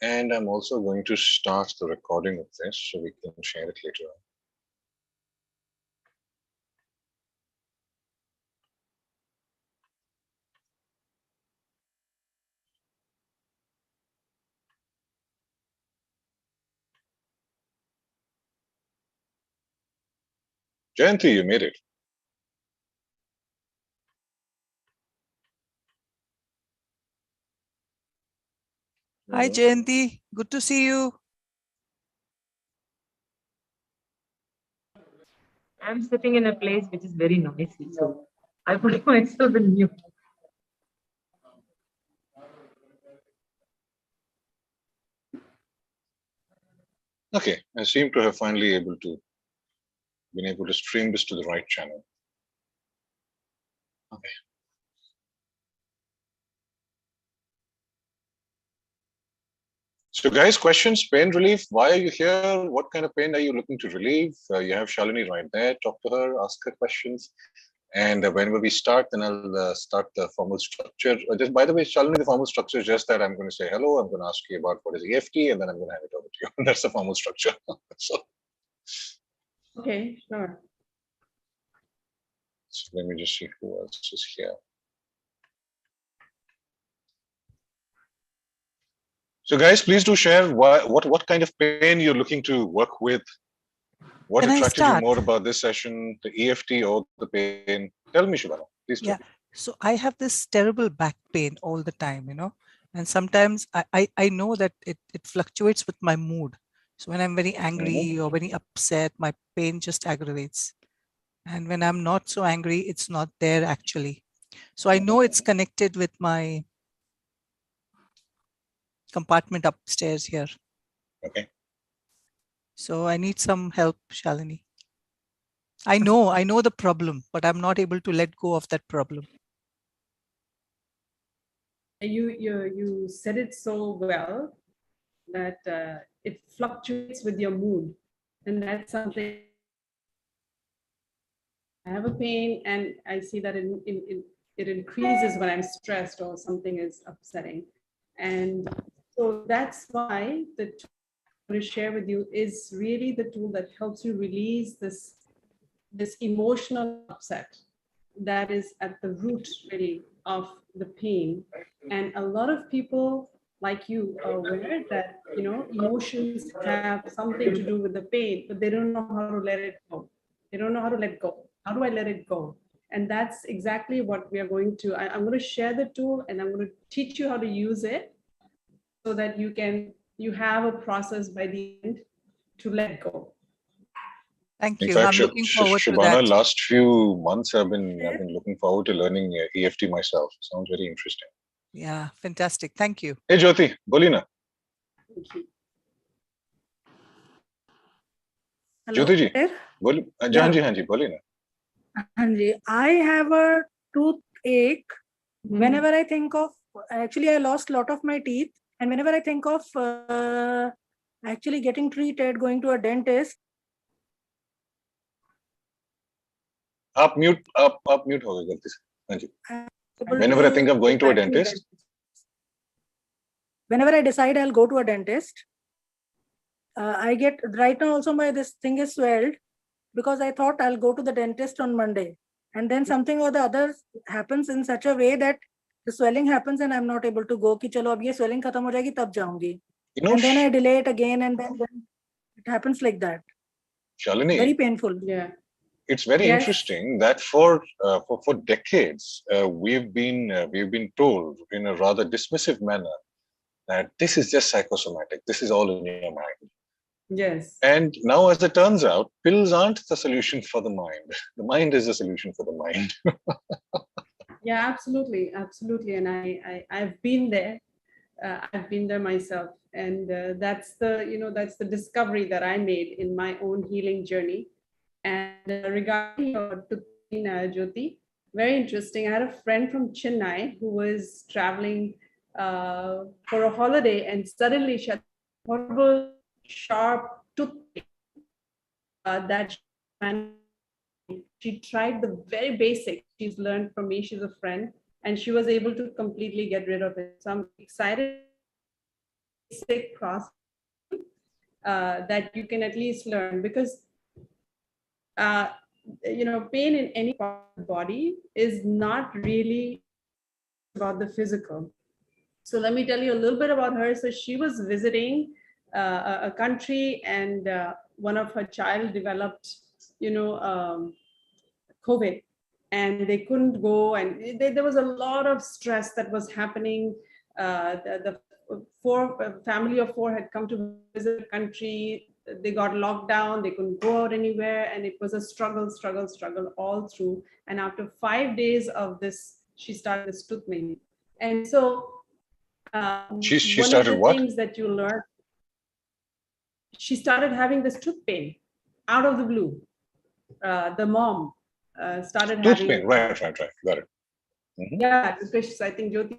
And I'm also going to start the recording of this so we can share it later on. Jayanti, you made it. Hi, Jayanti. Good to see you. I'm sitting in a place which is very noisy, so I put myself in mute. Okay, I seem to have finally been able to stream this to the right channel. Okay. So guys, questions, pain relief, why are you here? What kind of pain are you looking to relieve? You have Shalini right there, talk to her, ask her questions. And whenever we start, then I'll start the formal structure. Just by the way, Shalini, the formal structure is just that I'm going to say hello, I'm going to ask you about what is EFT, and then I'm going to hand it over to you. That's the formal structure. So Okay, sure. let me just see who else is here. So guys, please do share what kind of pain you're looking to work with. What Can I attracted you start? more about this session, the EFT or the pain? Tell me, Shubhana, please do. Yeah. So I have this terrible back pain all the time, and sometimes I know that it fluctuates with my mood. So when I'm very angry or very upset, my pain just aggravates. And when I'm not so angry, it's not there actually. So I know it's connected with my compartment upstairs here. Okay. So I need some help, Shalini. I know the problem, but I'm not able to let go of that problem. You said it so well that it fluctuates with your mood, and that's something. I have a pain, and I see that it increases when I'm stressed or something is upsetting, and so that's why the tool I'm going to share with you is really the tool that helps you release this emotional upset that is at the root really of the pain. And a lot of people like you are aware that emotions have something to do with the pain, but they don't know how to let it go. They don't know how to let go. How do I let it go? And that's exactly what we are going to. I'm going to share the tool, and I'm going to teach you how to use it so that you have a process by the end to let go. Thank In you. fact, I'm looking forward to that. Shubhana, last few months I've been looking forward to learning EFT myself. Sounds very interesting. Yeah, fantastic. Thank you. Hey Jyoti, Bolina. Thank you. Hello. Jyoti ji, Janji, Bolina. Hanji, I have a toothache. Whenever I think of, actually, I lost a lot of my teeth, and whenever I think of actually getting treated, going to a dentist. Up mute हो गया गलती से. Hanji. Whenever I think of going to a dentist. Whenever I decide I'll go to a dentist, I get right now also this thing is swelled because I thought I'll go to the dentist on Monday, and then something or the other happens in such a way that the swelling happens and I'm not able to go. कि चलो अब ये swelling खत्म हो जाएगी तब जाऊंगी. And then I delay it again, and then it happens like that. Shalini, very painful. Yeah. It's very interesting that for decades we've been told in a rather dismissive manner that this is just psychosomatic. This is all in your mind. Yes. And now, as it turns out, pills aren't the solution for the mind. The mind is the solution for the mind. Yeah, absolutely, absolutely. And I've been there. I've been there myself, and that's the discovery that I made in my own healing journey. And regarding your Jyoti, very interesting. I had a friend from Chennai who was traveling for a holiday, and suddenly she had horrible, sharp toothache that she tried the very basic she's learned from me. She's a friend, and she was able to completely get rid of it. So I'm excited basic process that you can at least learn, because pain in any part of the body is not really about the physical. So let me tell you a little bit about her. So she was visiting a country, and one of her child developed, COVID, and they couldn't go, and there was a lot of stress that was happening. The family of four had come to visit the country. They got locked down. They couldn't go out anywhere, and it was a struggle all through. And after 5 days of this, she started this tooth pain. And so she one started of the what? things that you learn, she started having this tooth pain out of the blue. The mom started Tooth having pain, right, got it. Yeah, because I think Jyoti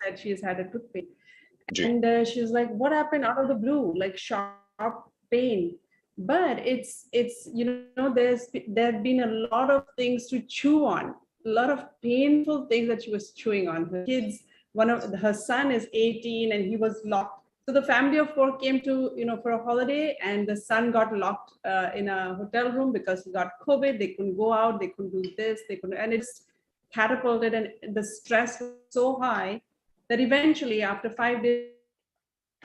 said she has had a tooth pain. And she was like, what happened out of the blue? Like sharp pain. But it's there have been a lot of things to chew on, a lot of painful things that she was chewing on. Her kids, her son is 18 and he was locked. So the family of four came to, for a holiday, and the son got locked in a hotel room because he got COVID. They couldn't go out, they couldn't do this, and it's catapulted, and the stress was so high that eventually after 5 days,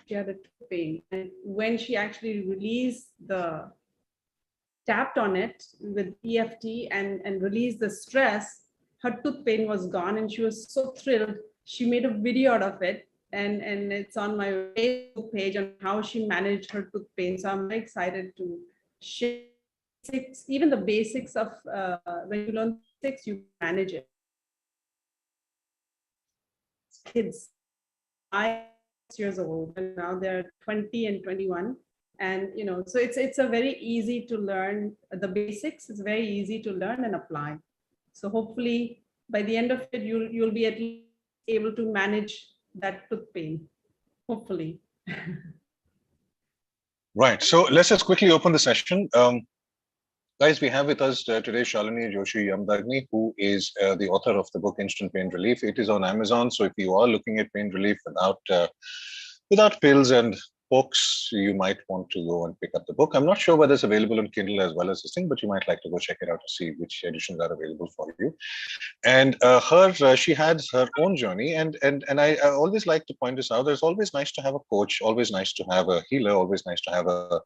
she had a tooth pain. And when she actually tapped on it with EFT and released the stress, her tooth pain was gone, and she was so thrilled. She made a video out of it, and it's on my Facebook page on how she managed her tooth pain. So I'm very excited to share even the basics of when you learn basics, you manage it. Kids, 5 years old, and now they're 20 and 21. And so it's a very easy to learn the basics. It's very easy to learn and apply. So hopefully by the end of it, you'll be at least able to manage that tooth pain, hopefully. Right. So let's just quickly open the session. Guys, we have with us today Shalini Joshi Yamdagni, who is the author of the book Instant Pain Relief. It is on Amazon. So if you are looking at pain relief without pills and books, you might want to go and pick up the book. I'm not sure whether it's available on Kindle as well as this thing, but you might like to go check it out to see which editions are available for you. And she had her own journey, and I always like to point this out. It's always nice to have a coach, always nice to have a healer, always nice to have a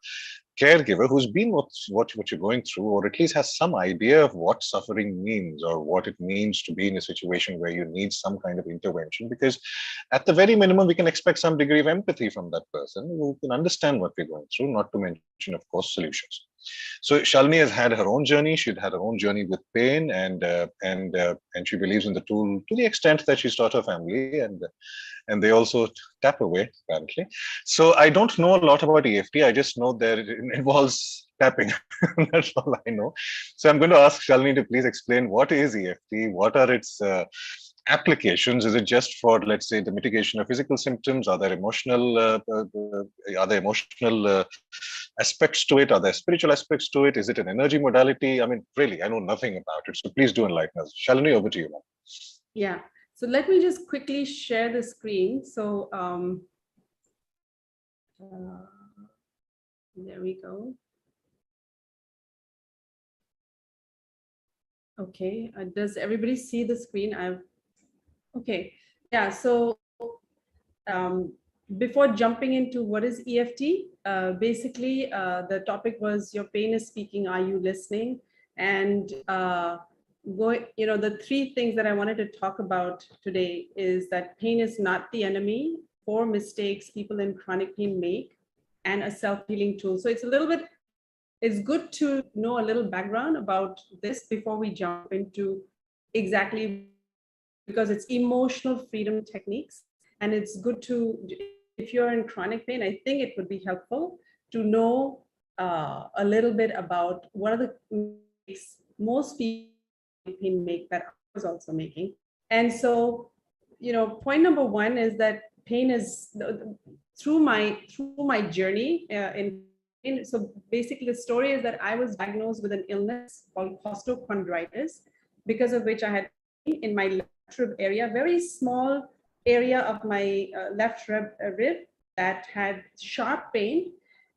caregiver who's been what you're going through, or at least has some idea of what suffering means or what it means to be in a situation where you need some kind of intervention. Because at the very minimum, we can expect some degree of empathy from that person who can understand what we're going through, not to mention, of course, solutions. So Shalini has had her own journey. She'd had her own journey with pain, and she believes in the tool to the extent that she's taught her family, and they also tap away, apparently. So I don't know a lot about EFT. I just know that it involves tapping. That's all I know. So I'm going to ask Shalini to please explain what is EFT, what are its applications. Is it just for, let's say, the mitigation of physical symptoms? Are there emotional aspects to it? Are there spiritual aspects to it? Is it an energy modality? I mean, really, I know nothing about it. So please do enlighten us. Shalini, over to you, ma'am. Yeah. So let me just quickly share the screen. So there we go. Okay, does everybody see the screen? Okay, yeah, so before jumping into what is EFT, basically the topic was your pain is speaking, are you listening? And the three things that I wanted to talk about today is that pain is not the enemy, 4 mistakes people in chronic pain make, and a self-healing tool. So it's good to know a little background about this before we jump into exactly, because it's emotional freedom techniques. And it's good to, if you're in chronic pain, I think it would be helpful to know a little bit about what are the mistakes most people pain make that I was also making. And so, point number 1 is that pain is through my journey in pain. So basically the story is that I was diagnosed with an illness called costochondritis, because of which I had pain in my left rib area, very small area of my left rib, that had sharp pain.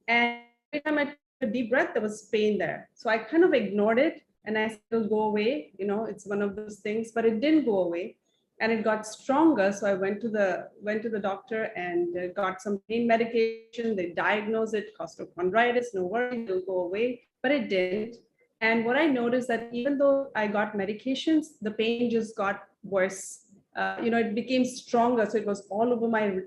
And every time I took a deep breath, there was pain there. So I kind of ignored it and I said, it'll go away. You know, it's one of those things, but it didn't go away. And it got stronger. So I went to the doctor and got some pain medication. They diagnosed it, costochondritis, no worries, it'll go away, but it didn't. And what I noticed that even though I got medications, the pain just got worse. You know, it became stronger. So it was all over my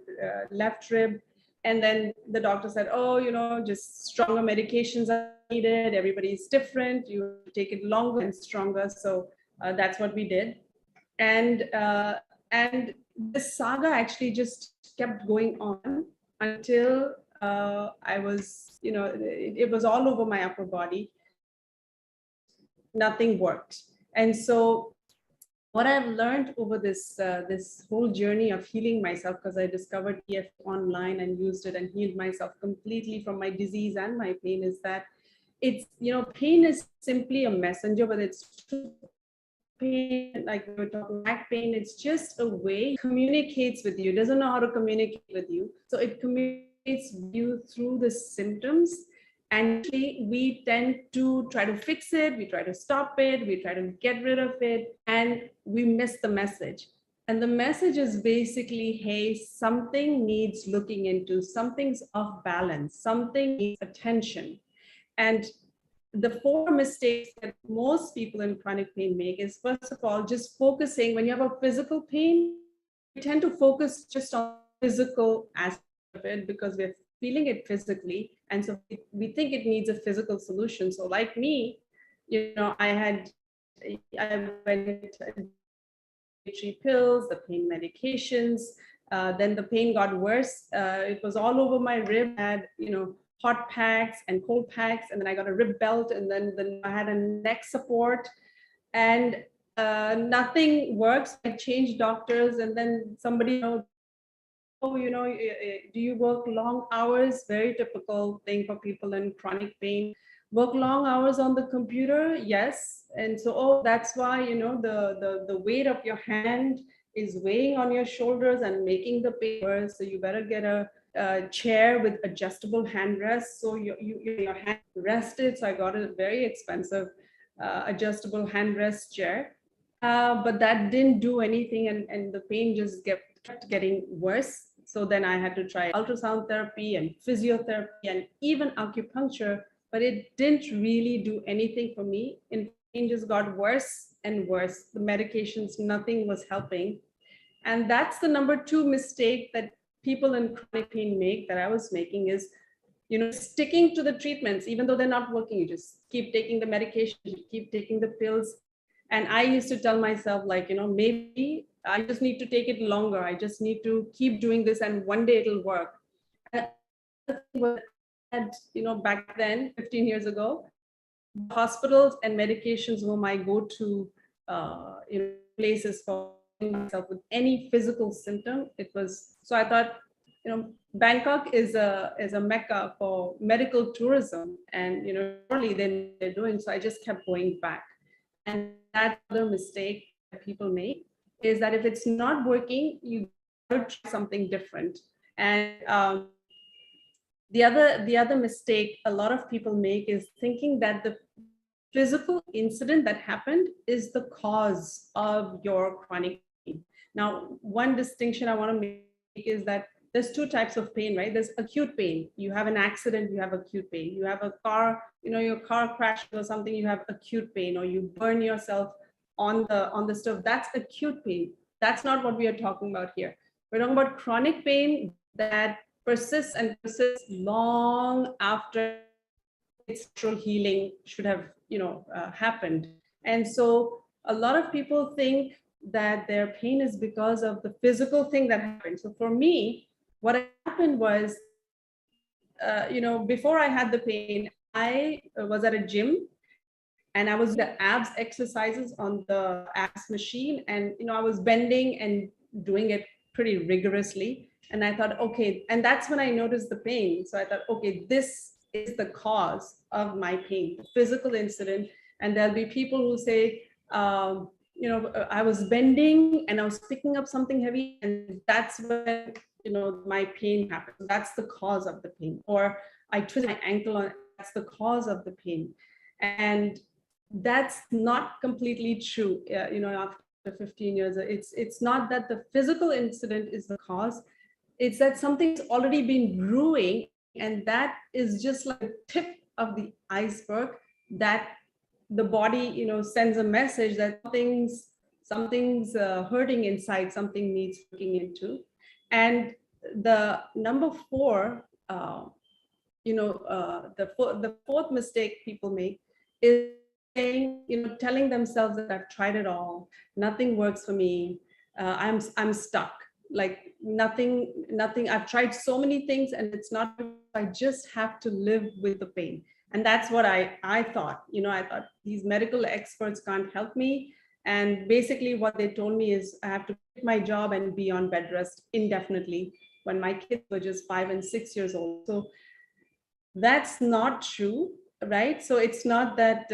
left rib. And then the doctor said, oh, you know, just stronger medications are needed. Everybody's different. You take it longer and stronger. So that's what we did. And this saga actually just kept going on until I was, you know, it was all over my upper body. Nothing worked. And so what I've learned over this this whole journey of healing myself, because I discovered EFT online and used it and healed myself completely from my disease and my pain, is that it's, you know, pain is simply a messenger, whether it's pain, like we were talking back pain, it's just a way it communicates with you. It doesn't know how to communicate with you. So it communicates with you through the symptoms. And we tend to try to fix it, we try to stop it, we try to get rid of it, and we miss the message. And the message is basically, hey, something needs looking into, something's off balance, something needs attention. And the 4 mistakes that most people in chronic pain make is, first of all, just focusing. When you have a physical pain, we tend to focus just on physical aspect of it because we're feeling it physically. And so we think it needs a physical solution. So like me, you know, I went pills, the pain medications, then the pain got worse. It was all over my rib. I had, you know, hot packs and cold packs, and then I got a rib belt, and then I had a neck support, and nothing works. I changed doctors, and then somebody, you know, oh, you know, do you work long hours? Very typical thing for people in chronic pain. Work long hours on the computer? Yes. And so, oh, that's why, you know, the weight of your hand is weighing on your shoulders and making the pain worse. So you better get a chair with adjustable hand rests, so your hand rested. So I got a very expensive adjustable hand rest chair, but that didn't do anything, and the pain just kept getting worse. So then I had to try ultrasound therapy and physiotherapy and even acupuncture, but it didn't really do anything for me. And pain just got worse and worse. The medications, nothing was helping. And that's the number 2 mistake that people in chronic pain make, that I was making, is, you know, sticking to the treatments, even though they're not working. You just keep taking the medication, you keep taking the pills. And I used to tell myself, like, you know, maybe I just need to take it longer. I just need to keep doing this, and one day it'll work. And, you know, back then, 15 years ago, hospitals and medications were my go-to you know, places for myself with any physical symptom. It was, so I thought, you know, Bangkok is a mecca for medical tourism, and, you know, surely they're doing. So I just kept going back. And that other mistake that people make is that if it's not working, you gotta try something different. And the other mistake a lot of people make is thinking that the physical incident that happened is the cause of your chronic pain. Now, one distinction I want to make is that there's 2 types of pain, right? There's acute pain. You have an accident, you have acute pain. You have a car, you know, your car crashed or something, you have acute pain, or you burn yourself on the stove. That's acute pain. That's not what we are talking about here. We're talking about chronic pain that persists and persists long after its natural healing should have, you know, happened. And so a lot of people think that their pain is because of the physical thing that happened. So for me, what happened was, you know, before I had the pain, I was at a gym and I was the abs exercises on the abs machine, and, you know, I was bending and doing it pretty rigorously. And I thought, okay, and that's when I noticed the pain. So I thought, okay, this is the cause of my pain, the physical incident. And there'll be people who say, I was bending and I was picking up something heavy, and that's when, my pain happened. That's the cause of the pain. Or I twisted my ankle, and that's the cause of the pain. And that's not completely true. After 15 years, it's not that the physical incident is the cause. It's that something's already been brewing, and that is just like the tip of the iceberg, that the body, sends a message that something's hurting inside, something needs looking into. And the number 4, the fourth mistake people make is saying, telling themselves that I've tried it all, nothing works for me, I'm stuck, like nothing, I've tried so many things and it's not, I just have to live with the pain. And that's what I thought. I thought these medical experts can't help me. And basically what they told me is I have to quit my job and be on bed rest indefinitely, when my kids were just 5 and 6 years old. So that's not true, right? So it's not that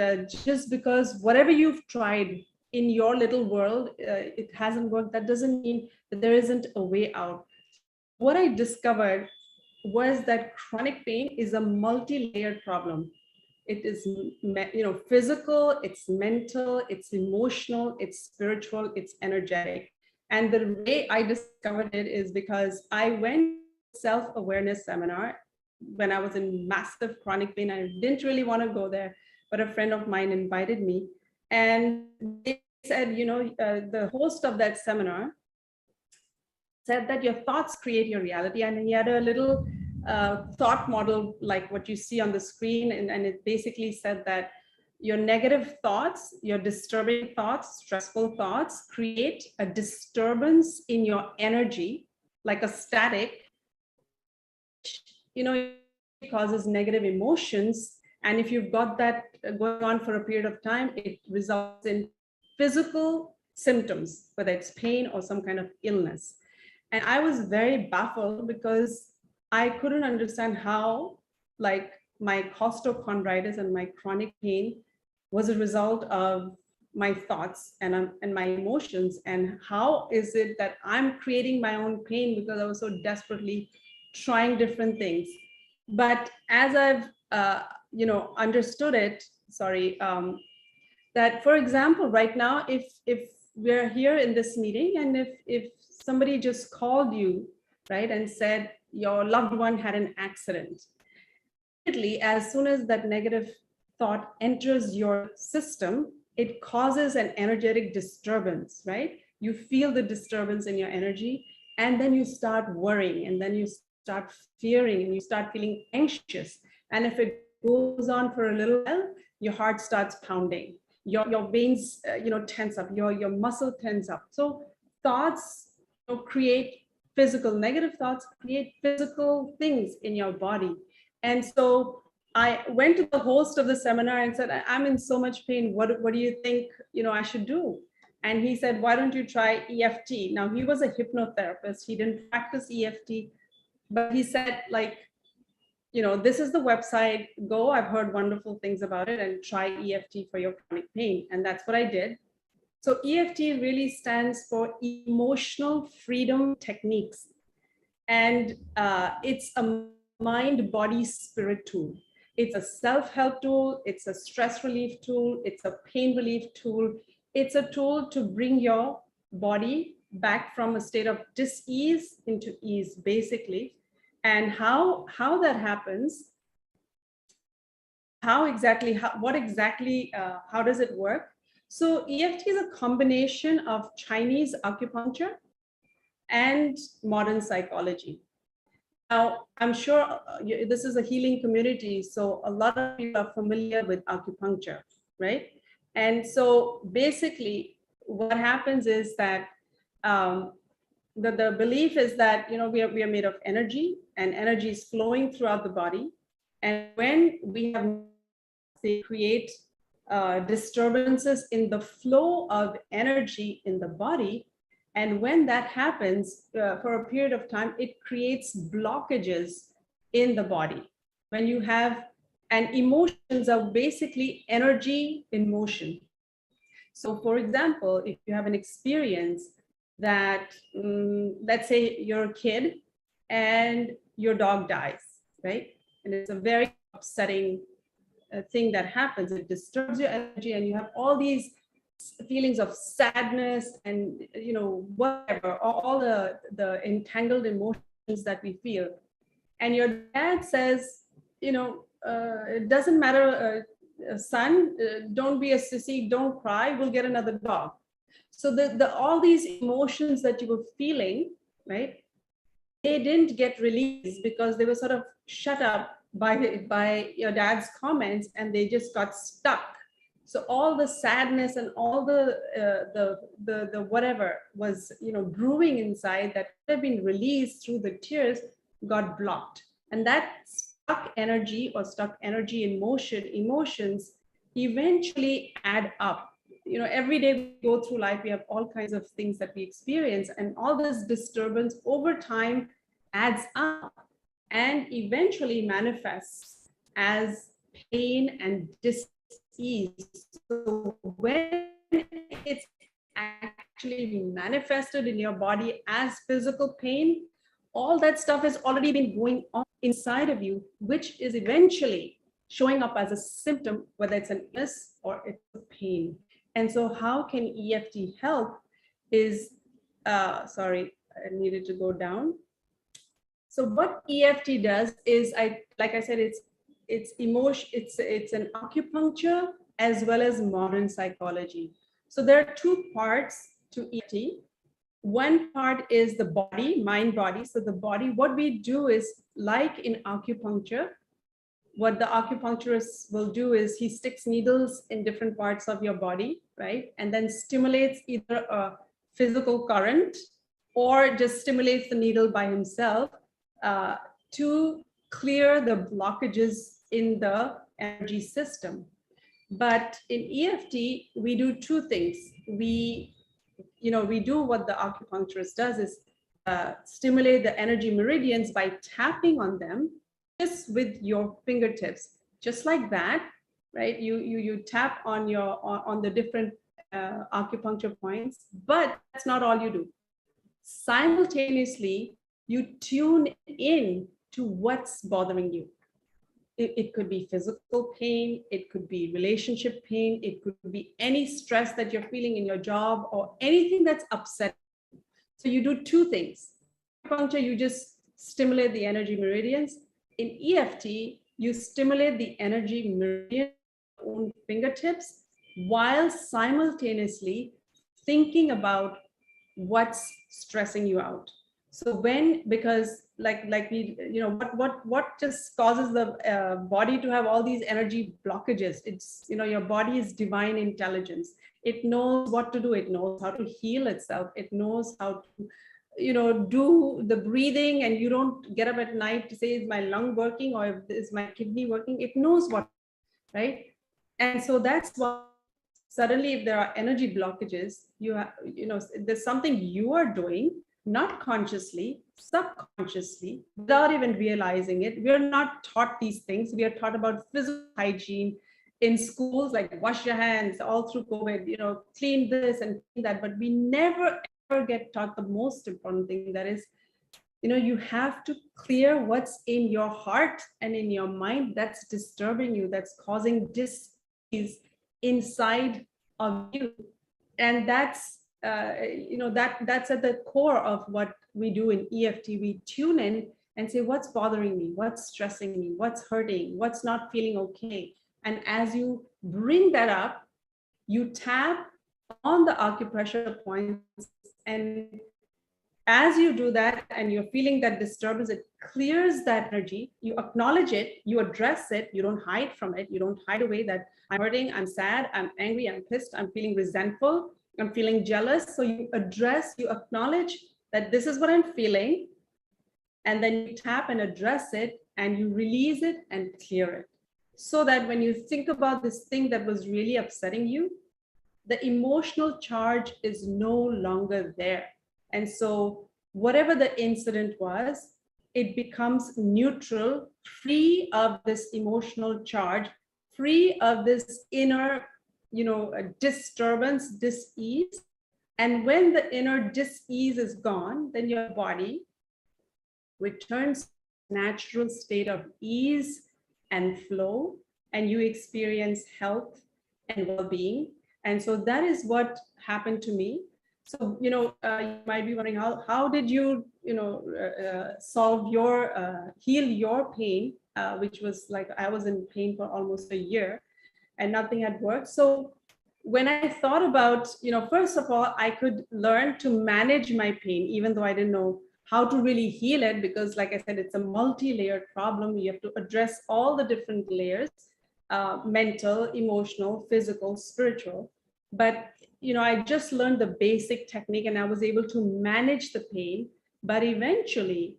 just because whatever you've tried in your little world, it hasn't worked, that doesn't mean that there isn't a way out. What I discovered was that chronic pain is a multi-layered problem. It is, physical, it's mental, it's emotional, it's spiritual, it's energetic. And the way I discovered it is because I went to a self-awareness seminar when I was in massive chronic pain. I didn't really want to go there, but a friend of mine invited me. And they said, the host of that seminar said that your thoughts create your reality. And he had a little thought model like what you see on the screen. And it basically said that your negative thoughts, your disturbing thoughts, stressful thoughts create a disturbance in your energy, like a static, it causes negative emotions. And if you've got that going on for a period of time, it results in physical symptoms, whether it's pain or some kind of illness. And I was very baffled because I couldn't understand how, like, my costochondritis and my chronic pain was a result of my thoughts and my emotions. And how is it that I'm creating my own pain because I was so desperately trying different things. But as I've understood it, that, for example, right now, if we're here in this meeting, and if somebody just called you, right, and said your loved one had an accident, immediately, as soon as that negative thought enters your system, it causes an energetic disturbance, right? You feel the disturbance in your energy, and then you start worrying, and then you start fearing, and you start feeling anxious. And if it goes on for a little while, your heart starts pounding, your veins tense up, your muscle tense up. So thoughts create physical, negative thoughts create physical things in your body. And so I went to the host of the seminar and said, I'm in so much pain, what do you think I should do? And he said, why don't you try EFT? Now, he was a hypnotherapist, he didn't practice EFT, but he said, like, this is the website, go, I've heard wonderful things about it, and try EFT for your chronic pain. And that's what I did. So EFT really stands for Emotional Freedom Techniques. And it's a mind, body, spirit tool. It's a self-help tool, it's a stress relief tool, it's a pain relief tool. It's a tool to bring your body back from a state of dis-ease into ease, basically. And how that happens, how does it work? So EFT is a combination of Chinese acupuncture and modern psychology. Now, I'm sure this is a healing community, so a lot of people are familiar with acupuncture, right? And so basically what happens is that the belief is that, we are made of energy, and energy is flowing throughout the body. And when they create disturbances in the flow of energy in the body, and when that happens for a period of time, it creates blockages in the body. When you have, and emotions are basically energy in motion. So for example, if you have an experience that, let's say you're a kid and your dog dies, right? And it's a very upsetting thing that happens. It disturbs your energy and you have all these feelings of sadness and, you know, whatever, all the entangled emotions that we feel. And your dad says, you know, it doesn't matter, son, don't be a sissy, don't cry, we'll get another dog. So all these emotions that you were feeling, right, they didn't get released because they were sort of shut up by your dad's comments, and they just got stuck. So all the sadness and all the whatever was, you know, brewing inside that could have been released through the tears got blocked. And that stuck energy or stuck energy in motion, emotions eventually add up. You know, every day we go through life, we have all kinds of things that we experience, and all this disturbance over time adds up and eventually manifests as pain and dis-ease. So when it's actually manifested in your body as physical pain, all that stuff has already been going on inside of you, which is eventually showing up as a symptom, whether it's an illness or it's a pain. And so how can EFT help is, sorry, I needed to go down. So what EFT does is, like I said, it's emotion, it's an acupuncture as well as modern psychology. So there are two parts to EFT. One part is the body, mind body. So the body, what we do is, like in acupuncture, what the acupuncturist will do is he sticks needles in different parts of your body, right? And then stimulates either a physical current or just stimulates the needle by himself to clear the blockages in the energy system. But in EFT, we do two things. We do what the acupuncturist does is stimulate the energy meridians by tapping on them just with your fingertips, just like that, right? You tap on on the different acupuncture points, but that's not all you do. Simultaneously, you tune in to what's bothering you. It could be physical pain, it could be relationship pain, it could be any stress that you're feeling in your job or anything that's upsetting. So you do two things. Acupuncture, you just stimulate the energy meridians. In EFT, you stimulate the energy meridian on fingertips while simultaneously thinking about what's stressing you out. So because like we, what just causes the body to have all these energy blockages? It's, your body is divine intelligence. It knows what to do. It knows how to heal itself. It knows how to, do the breathing, and you don't get up at night to say, is my lung working or is my kidney working? It knows what, right? And so that's why suddenly if there are energy blockages, there's something you are doing, not consciously, subconsciously, without even realizing it. We're not taught these things. We are taught about physical hygiene in schools, like wash your hands all through COVID, clean this and clean that, but we never ever get taught the most important thing, that is, you have to clear what's in your heart and in your mind that's disturbing you, that's causing dis-ease inside of you. And that's that's at the core of what we do in EFT. We tune in and say, what's bothering me, what's stressing me, what's hurting, what's not feeling okay. And as you bring that up, you tap on the acupressure points, and as you do that and you're feeling that disturbance, it clears that energy. You acknowledge it, you address it, you don't hide from it, you don't hide away that I'm hurting, I'm sad, I'm angry, I'm pissed, I'm feeling resentful, I'm feeling jealous. So you address, you acknowledge that this is what I'm feeling, and then you tap and address it, and you release it and clear it. So that when you think about this thing that was really upsetting you, the emotional charge is no longer there. And so whatever the incident was, it becomes neutral, free of this emotional charge, free of this inner a disturbance, dis-ease. And when the inner dis-ease is gone, then your body returns to a natural state of ease and flow, and you experience health and well-being. And so that is what happened to me. So, you might be wondering, how did you, solve your, heal your pain, which was like, I was in pain for almost a year and nothing had worked. So when I thought about, first of all, I could learn to manage my pain, even though I didn't know how to really heal it, because like I said, it's a multi-layered problem. You have to address all the different layers, mental, emotional, physical, spiritual. But, I just learned the basic technique and I was able to manage the pain. But eventually,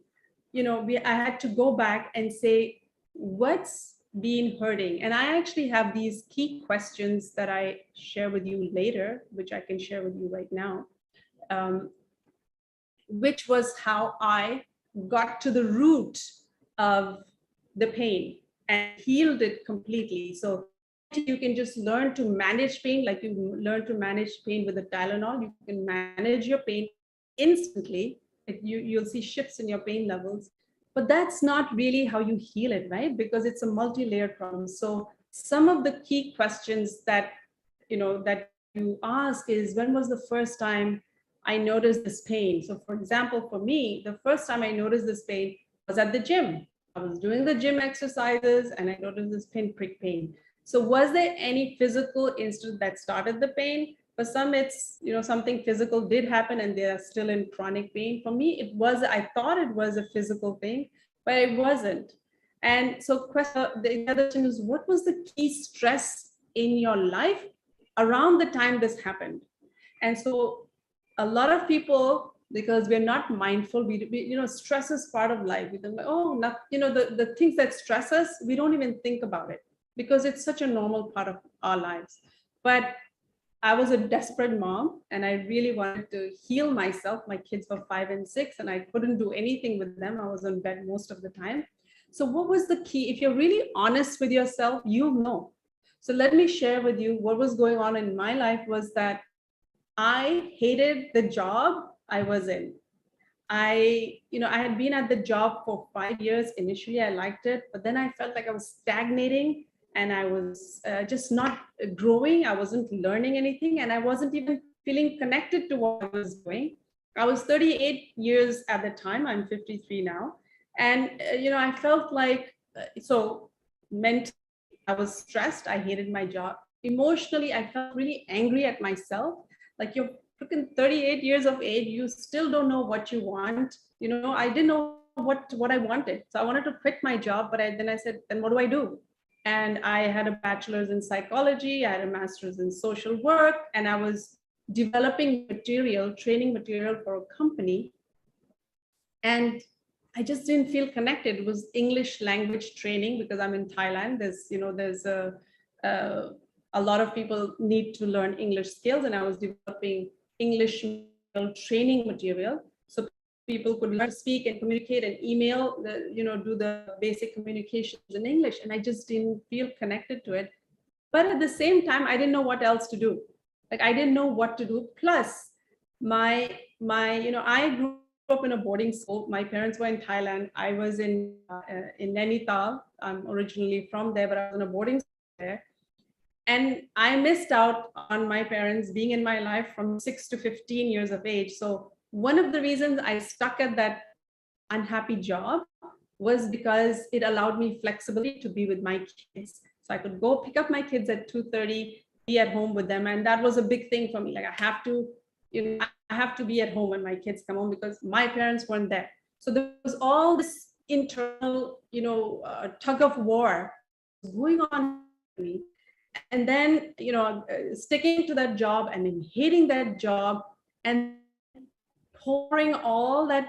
I had to go back and say, what's been hurting? And I actually have these key questions that I share with you later, which I can share with you right now, which was how I got to the root of the pain and healed it completely. So you can just learn to manage pain, like you learn to manage pain with the Tylenol. You can manage your pain instantly. You'll see shifts in your pain levels. But that's not really how you heal it, right? Because it's a multi-layered problem. So some of the key questions that you ask is, when was the first time I noticed this pain? So for example, for me, the first time I noticed this pain was at the gym. I was doing the gym exercises and I noticed this pinprick pain. So was there any physical incident that started the pain? For some, it's, something physical did happen and they are still in chronic pain. For me, I thought it was a physical thing, but it wasn't. And so the other thing is, what was the key stress in your life around the time this happened? And so a lot of people, because we're not mindful, we stress is part of life. We think, the things that stress us, we don't even think about it because it's such a normal part of our lives. But I was a desperate mom and I really wanted to heal myself. My kids were 5 and 6 and I couldn't do anything with them. I was in bed most of the time. So what was the key? If you're really honest with yourself, you'll know. So let me share with you what was going on in my life was that I hated the job I was in. I had been at the job for 5 years. Initially, I liked it, but then I felt like I was stagnating and I was just not growing. I wasn't learning anything and I wasn't even feeling connected to what I was doing. I was 38 years at the time. I'm 53 now. And, I felt like, so mentally, I was stressed. I hated my job. Emotionally, I felt really angry at myself. Like, you're freaking 38 years of age, you still don't know what you want. I didn't know what I wanted. So I wanted to quit my job, but then I said, then what do I do? And I had a bachelor's in psychology, I had a master's in social work, and I was developing training material for a company. And I just didn't feel connected. It was English language training because I'm in Thailand. There's a lot of people need to learn English skills, and I was developing English training material so people could learn to speak and communicate and email, do the basic communications in English. And I just didn't feel connected to it. But at the same time, I didn't know what else to do. Like, I didn't know what to do. Plus, I grew up in a boarding school. My parents were in Thailand. I was in Nainital. I'm originally from there, but I was in a boarding school there. And I missed out on my parents being in my life from 6 to 15 years of age. So one of the reasons I stuck at that unhappy job was because it allowed me flexibility to be with my kids. So I could go pick up my kids at 2:30, be at home with them. And that was a big thing for me. Like, I have to be at home when my kids come home because my parents weren't there. So there was all this internal, tug of war going on for me. And then, sticking to that job and then hating that job and pouring all that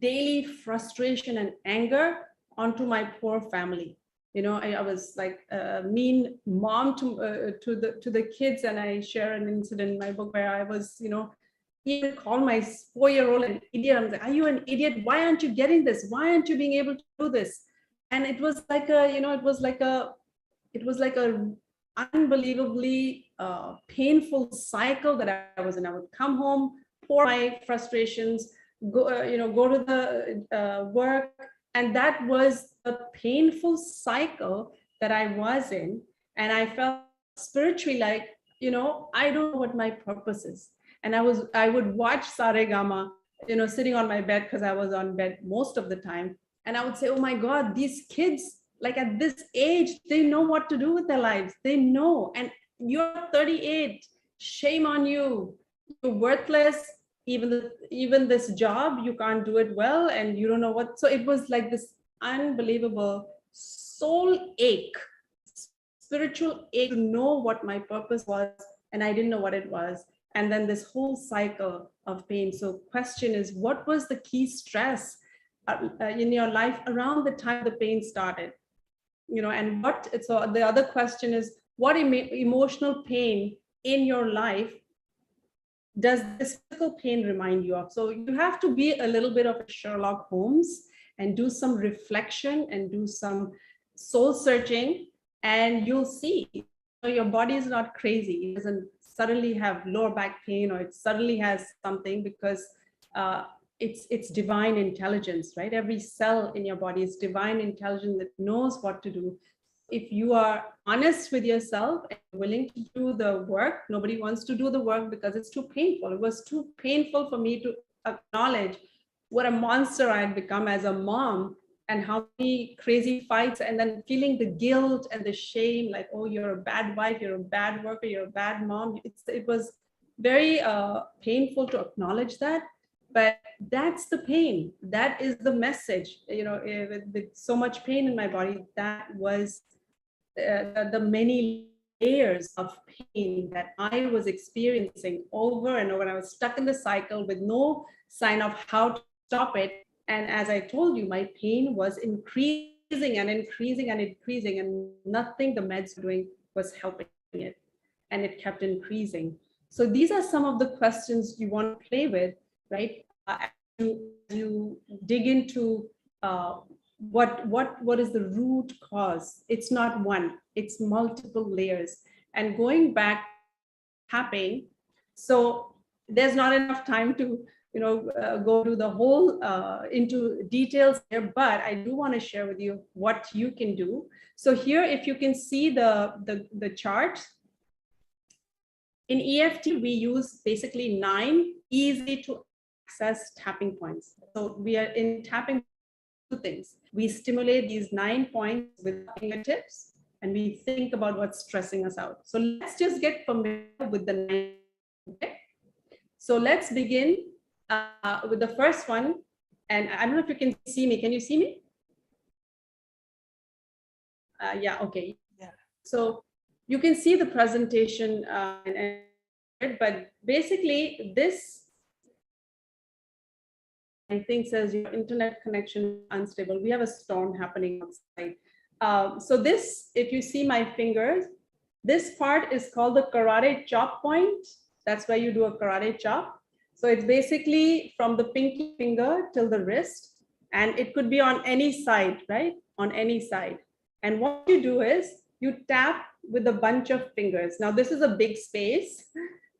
daily frustration and anger onto my poor family. I was like a mean mom to the kids, and I share an incident in my book where I was, even called my 4-year-old an idiot. I'm like, are you an idiot? Why aren't you getting this? Why aren't you being able to do this? And it was like a unbelievably painful cycle that I was in. I would come home, pour my frustrations, go to the work, and that was a painful cycle that I was in. And I felt spiritually like, I don't know what my purpose is. And I would watch Saregama, sitting on my bed, because I was on bed most of the time. And I would say, oh my God, these kids, like at this age, they know what to do with their lives. They know. And you're 38. Shame on you. You're worthless. Even this job, you can't do it well, and you don't know what. So it was like this unbelievable soul ache, spiritual ache to know what my purpose was, and I didn't know what it was. And then this whole cycle of pain. So question is, what was the key stress in your life around the time the pain started? And so the other question is, what emotional pain in your life does this physical pain remind you of? So you have to be a little bit of a Sherlock Holmes and do some reflection and do some soul searching, and you'll see your body is not crazy. It doesn't suddenly have lower back pain, or it suddenly has something, because it's divine intelligence, right? Every cell in your body is divine intelligence that knows what to do. If you are honest with yourself and willing to do the work, nobody wants to do the work because it's too painful. It was too painful for me to acknowledge what a monster I had become as a mom, and how many crazy fights, and then feeling the guilt and the shame, like, oh, you're a bad wife, you're a bad worker, you're a bad mom. It was very painful to acknowledge that. But that's the pain. That is the message. With so much pain in my body, that was the many layers of pain that I was experiencing over and over. And I was stuck in the cycle with no sign of how to stop it. And as I told you, my pain was increasing and increasing and increasing, and nothing the meds were doing was helping it. And it kept increasing. So these are some of the questions you want to play with, right? You dig into what is the root cause. It's not one, it's multiple layers. And going back, tapping, so there's not enough time to go to the whole into details here, but I do want to share with you what you can do. So here, if you can see the chart, in EFT we use basically 9 easy to access tapping points. So we are in tapping two things. We stimulate these 9 points with fingertips, and we think about what's stressing us out. So let's just get familiar with the 9. Okay? So let's begin with the first one. And I don't know if you can see me. Can you see me? Yeah, okay. Yeah. So you can see the presentation, but basically this, I think, says your internet connection unstable. We have a storm happening outside. So this, if you see my fingers, this part is called the karate chop point. That's where you do a karate chop. So it's basically from the pinky finger till the wrist, and it could be on any side, right? On any side. And what you do is you tap with a bunch of fingers. Now this is a big space,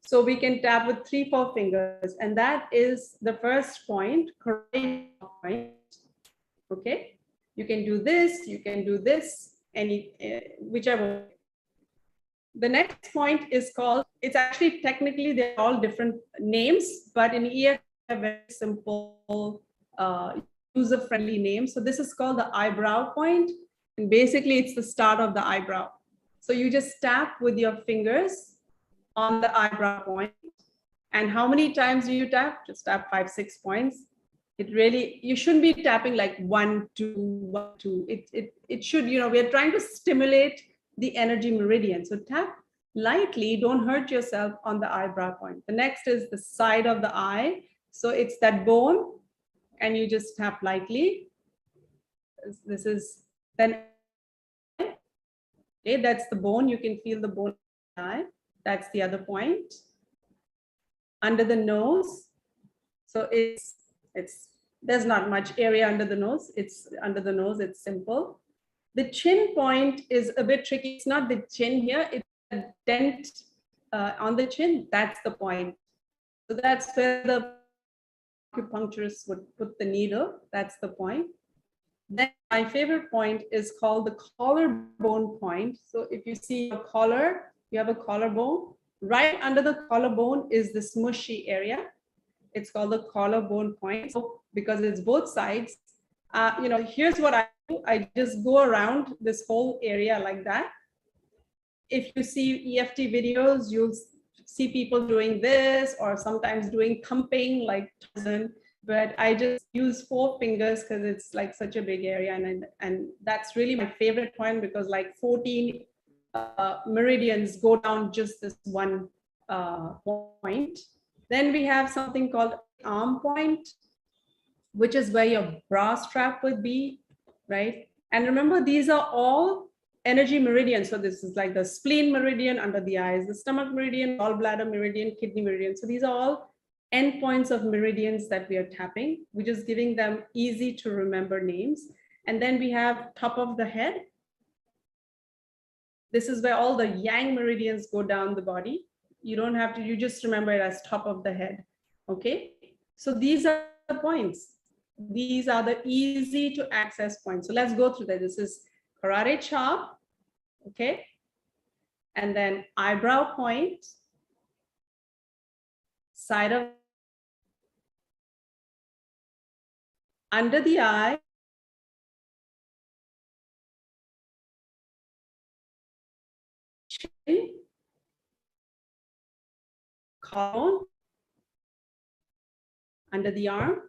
so we can tap with 3-4 fingers, and that is the first point, karate point. Okay, you can do this, you can do this, any whichever. The next point is called, it's actually technically they're all different names, but in EFT a very simple user-friendly name. So this is called the eyebrow point, and basically it's the start of the eyebrow. So you just tap with your fingers on the eyebrow point. And how many times do you tap? Just tap 5-6 points. It really, you shouldn't be tapping like 1, 2, 1, 2. It should, we're trying to stimulate the energy meridian. So tap lightly, don't hurt yourself on the eyebrow point. The next is the side of the eye. So it's that bone, and you just tap lightly. This is then, okay, that's the bone. You can feel the bone in the eye. That's the other point. Under the nose. So there's not much area under the nose. It's under the nose, it's simple. The chin point is a bit tricky. It's not the chin here, it's a dent on the chin. That's the point. So that's where the acupuncturist would put the needle. That's the point. Then my favorite point is called the collarbone point. So if you see a collar, you have a collarbone. Right under the collarbone is this mushy area. It's called the collarbone point. So because it's both sides, here's what I do. I just go around this whole area like that. If you see EFT videos, you'll see people doing this or sometimes doing thumping like Tarzan, but I just use 4 fingers because it's like such a big area, and that's really my favorite point because like 14 meridians go down just this one point. Then we have something called arm point, which is where your bra strap would be, right? And remember, these are all energy meridians. So this is like the spleen meridian under the eyes, the stomach meridian, gallbladder meridian, kidney meridian. So these are all endpoints of meridians that we are tapping. We're just giving them easy to remember names. And then we have top of the head. This is where all the yang meridians go down the body. You don't have to, you just remember it as top of the head, okay? So these are the points. These are the easy to access points. So let's go through that. This is karate chop, okay? And then eyebrow point, side of, under the eye, chin, collarbone, under the arm,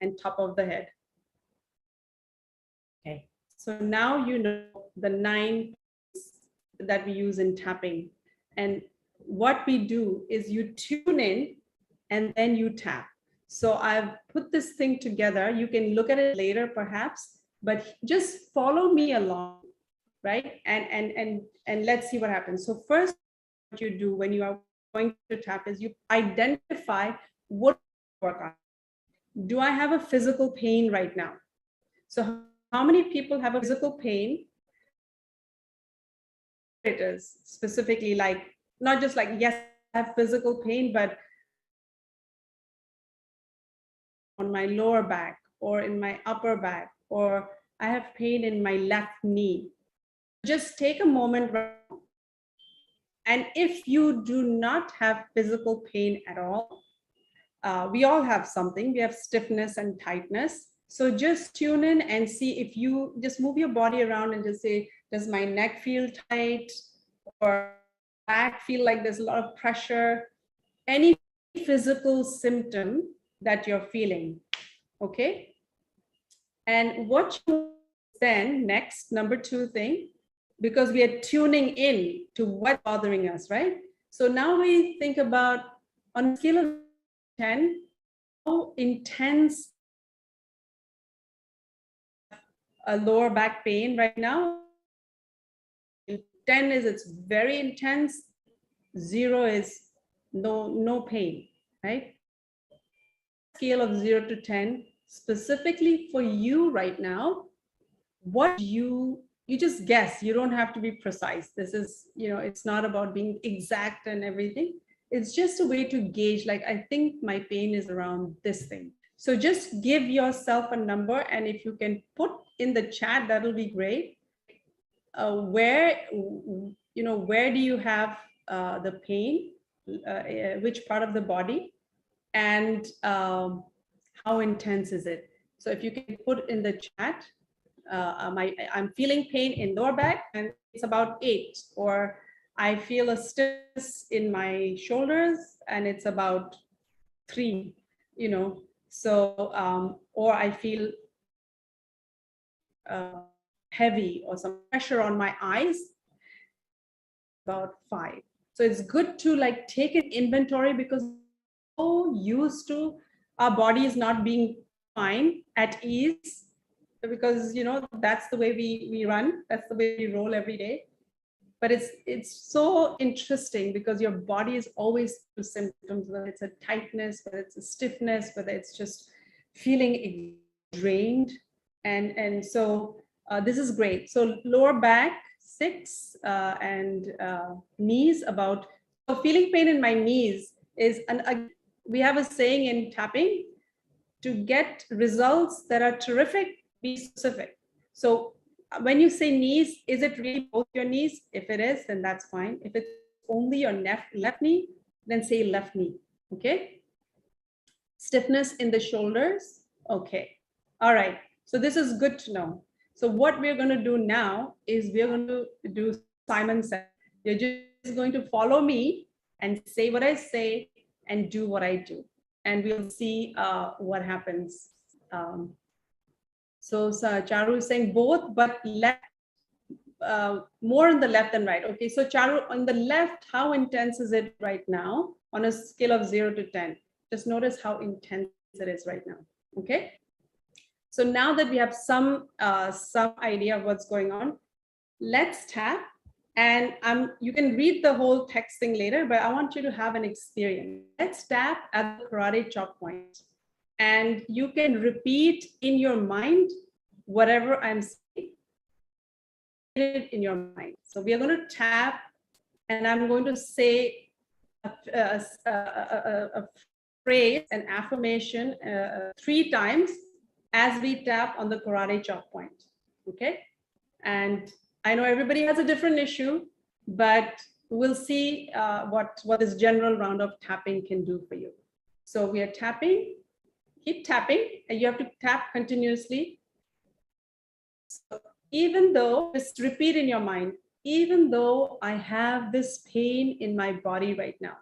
and top of the head. Okay, so now you know the 9 that we use in tapping. And what we do is you tune in and then you tap. So I've put this thing together. You can look at it later perhaps, but just follow me along, right? And let's see what happens. So first, what you do when you are going to tap is you identify what work on. Do I have a physical pain right now? So how many people have a physical pain? It is specifically like, not just like, yes, I have physical pain, but on my lower back or in my upper back, or I have pain in my left knee. Just take a moment. And if you do not have physical pain at all, we all have something. We have stiffness and tightness. So just tune in and see if you just move your body around and just say, does my neck feel tight or back feel like there's a lot of pressure? Any physical symptom that you're feeling, okay? And what you then next, number 2 thing, because we are tuning in to what's bothering us, right? So now we think about on a scale of 10, how intense a lower back pain right now. 10 is it's very intense, 0 is no pain, right? Scale of 0 to 10, specifically for you right now, what you just guess. You don't have to be precise. This is, it's not about being exact and everything. It's just a way to gauge, like, I think my pain is around this thing. So just give yourself a number, and if you can put in the chat, that'll be great. Where do you have the pain, which part of the body, and how intense is it? So if you can put in the chat, I'm feeling pain in lower back and it's about 8, or I feel a stiffness in my shoulders and it's about 3, so or I feel heavy or some pressure on my eyes, about 5. So it's good to like take an inventory, because we're so used to our bodies not being fine, at ease, because that's the way we run, that's the way we roll every day. But it's so interesting because your body is always through symptoms, whether it's a tightness, whether it's a stiffness, whether it's just feeling drained. And so this is great. So lower back 6 and knees about. So feeling pain in my knees is we have a saying in tapping, to get results that are terrific, be specific. So when you say knees, is it really both your knees? If it is, then that's fine. If it's only your left knee, then say left knee. Okay. Stiffness in the shoulders. Okay. All right. So this is good to know. So what we're going to do now is we're going to do Simon said. You're just going to follow me and say what I say and do what I do. And we'll see what happens. So Charu is saying both, but left, more on the left than right. Okay, so Charu, on the left, how intense is it right now on a scale of 0 to 10? Just notice how intense it is right now. Okay. So now that we have some idea of what's going on, let's tap. And you can read the whole text thing later, but I want you to have an experience. Let's tap at the karate chop point. And you can repeat in your mind whatever I'm saying in your mind. So we are going to tap, and I'm going to say a phrase, an affirmation 3 times as we tap on the karate chop point. Okay. And I know everybody has a different issue, but we'll see what this general round of tapping can do for you. So we are tapping, keep tapping, and you have to tap continuously. So even though, just repeat in your mind, even though I have this pain in my body right now,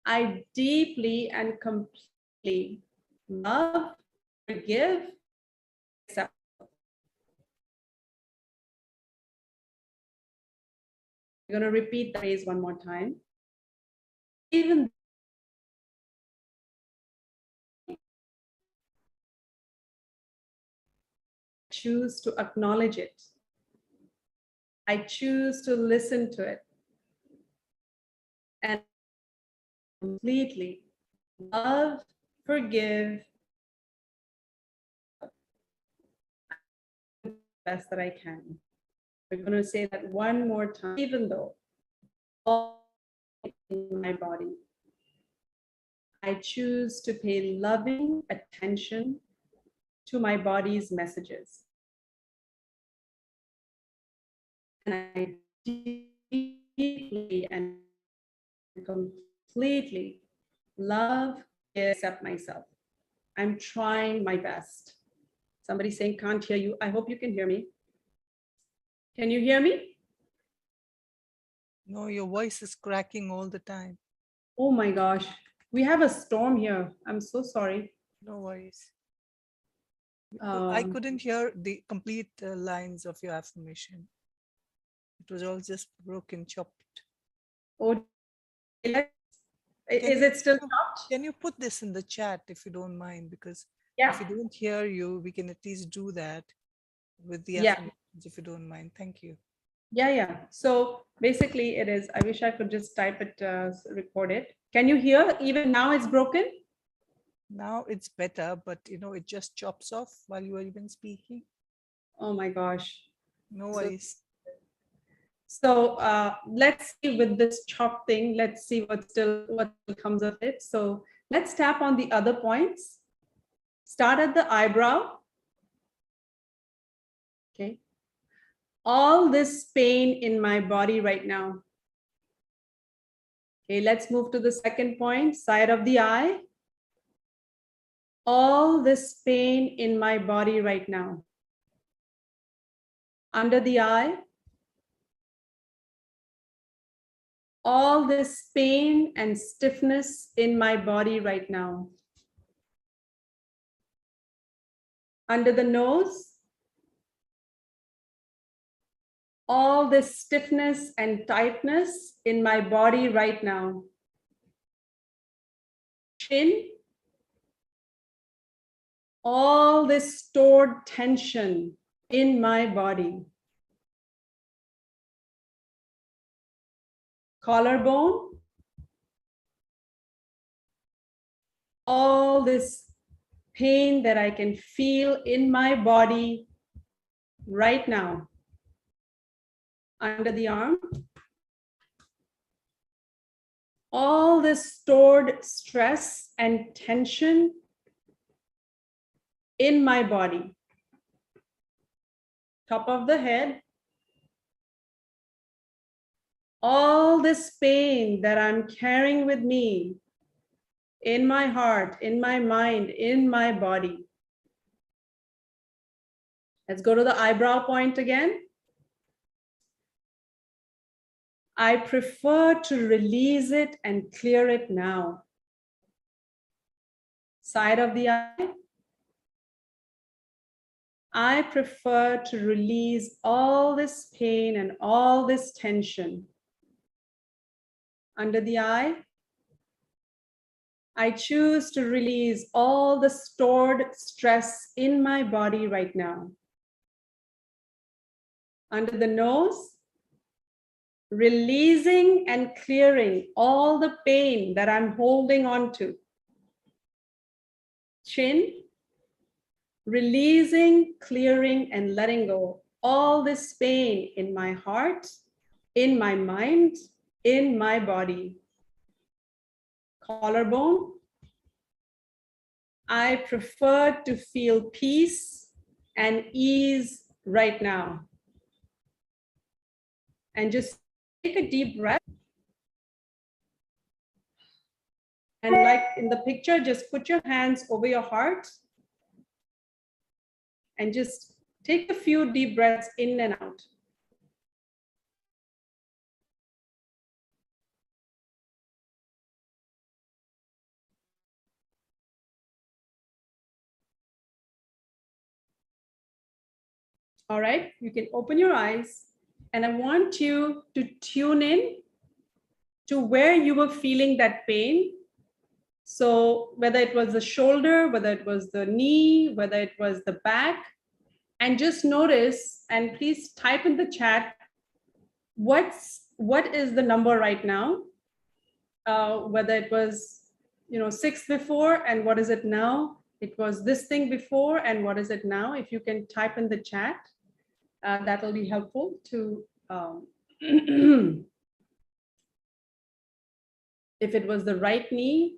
I deeply and completely love, forgive, accept. We're going to repeat the phrase one more time. Even choose to acknowledge it. I choose to listen to it and completely love, forgive, the best that I can. We're going to say that one more time, even though all in my body, I choose to pay loving attention to my body's messages. And I deeply and completely love and accept myself. I'm trying my best. Somebody saying can't hear you. I hope you can hear me. Can you hear me? No, your voice is cracking all the time. Oh my gosh. We have a storm here. I'm so sorry. No worries. I couldn't hear the complete lines of your affirmation. It was all just broken, chopped. Oh, is it still chopped? Can you put this in the chat if you don't mind? Because Yeah. if you don't hear you, we can at least do that with the Yeah. affirmations, if you don't mind. Thank you. Yeah. So basically it is, I wish I could just type it, record it. Can you hear? Even now it's broken? Now it's better, but it just chops off while you are even speaking. Oh my gosh. No worries. So let's see with this chop thing, let's see what comes of it. So let's tap on the other points. Start at the eyebrow. Okay. All this pain in my body right now. Okay, let's move to the second point, side of the eye. All this pain in my body right now. Under the eye. All this pain and stiffness in my body right now. Under the nose. All this stiffness and tightness in my body right now. Chin. All this stored tension in my body. Collarbone. All this pain that I can feel in my body right now. Under the arm. All this stored stress and tension in my body. Top of the head. All this pain that I'm carrying with me in my heart, in my mind, in my body. Let's go to the eyebrow point again. I prefer to release it and clear it now. Side of the eye. I prefer to release all this pain and all this tension. Under the eye. I choose to release all the stored stress in my body right now. Under the nose. Releasing and clearing all the pain that I'm holding on to. Chin, releasing, clearing, and letting go all this pain in my heart, in my mind, in my body. Collarbone, I prefer to feel peace and ease right now. And just take a deep breath. And like in the picture, just put your hands over your heart and just take a few deep breaths in and out. All right, you can open your eyes and I want you to tune in to where you were feeling that pain. So whether it was the shoulder, whether it was the knee, whether it was the back, and just notice, and please type in the chat, what is the number right now? Whether it was 6 before and what is it now? It was this thing before and what is it now? If you can type in the chat, that will be helpful to if it was the right knee,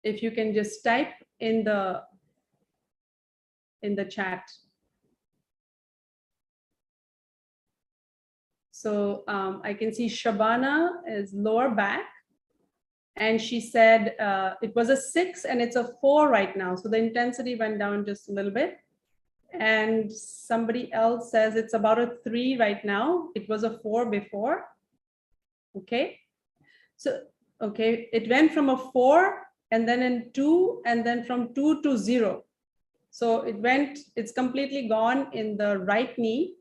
if you can just type in the chat. So I can see Shabana is lower back. And she said it was a 6 and it's a 4 right now. So the intensity went down just a little bit. And somebody else says it's about a 3 right now. It was a 4 before. Okay. So, okay, it went from a 4 and then in 2 and then from 2 to 0. So it's completely gone in the right knee,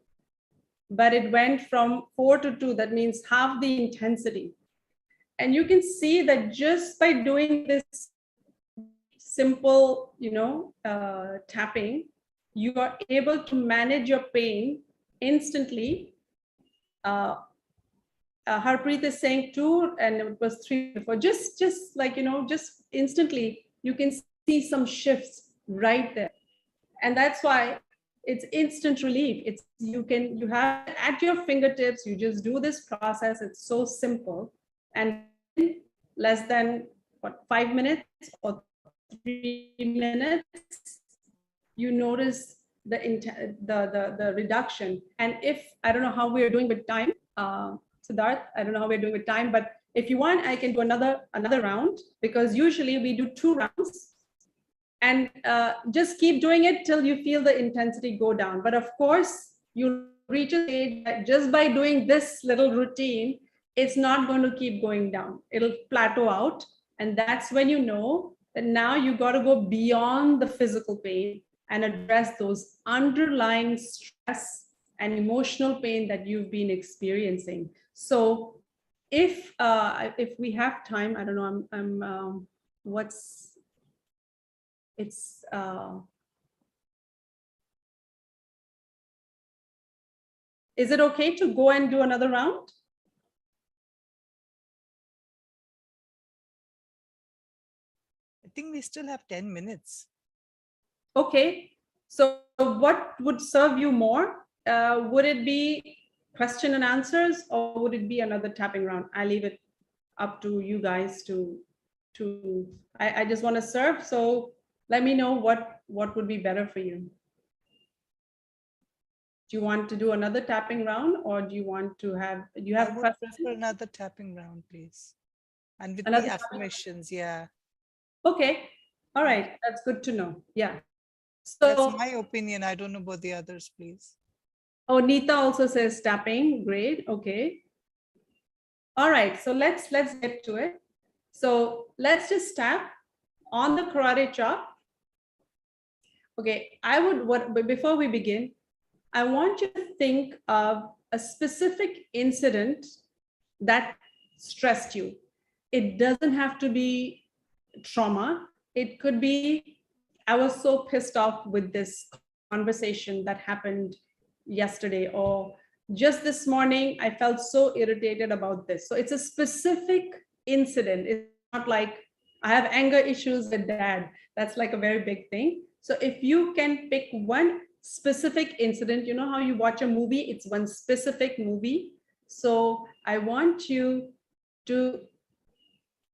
but it went from 4 to 2. That means half the intensity. And you can see that just by doing this simple, tapping, you are able to manage your pain instantly. Harpreet is saying 2 and it was 3 before. Just like, just instantly, you can see some shifts right there. And that's why it's instant relief. You have it at your fingertips. You just do this process. It's so simple. And less than 5 minutes or 3 minutes, you notice the reduction. And if I don't know how we are doing with time, Siddharth, I don't know how we're doing with time, but if you want, I can do another round, because usually we do 2 rounds, and just keep doing it till you feel the intensity go down. But of course, you reach a stage that just by doing this little routine, it's not going to keep going down. It'll plateau out. And that's when you know that now you got to go beyond the physical pain and address those underlying stress and emotional pain that you've been experiencing. So if we have time, I don't know, is it okay to go and do another round? think we still have 10 minutes. Okay, so what would serve you more? Would it be question and answers, or would it be another tapping round? I leave it up to you guys to I just want to serve, so let me know what would be better for you. Do you want to do another tapping round, or do you want to have, do you I have would questions? prefer another tapping round, please. And with Another the tapping- affirmations, yeah. Okay, all right, that's good to know. Yeah. That's So, my opinion. I don't know about the others, please. oh, Neeta also says tapping. Great. Okay. All right. So let's get to it. So let's just tap on the karate chop. Okay. But before we begin, I want you to think of a specific incident that stressed you. It doesn't have to be trauma. It could be, I was so pissed off with this conversation that happened yesterday, or just this morning, I felt so irritated about this. So it's a specific incident. It's not like I have anger issues with dad. That's like a very big thing. So if you can pick one specific incident, you know how you watch a movie, it's one specific movie. So I want you to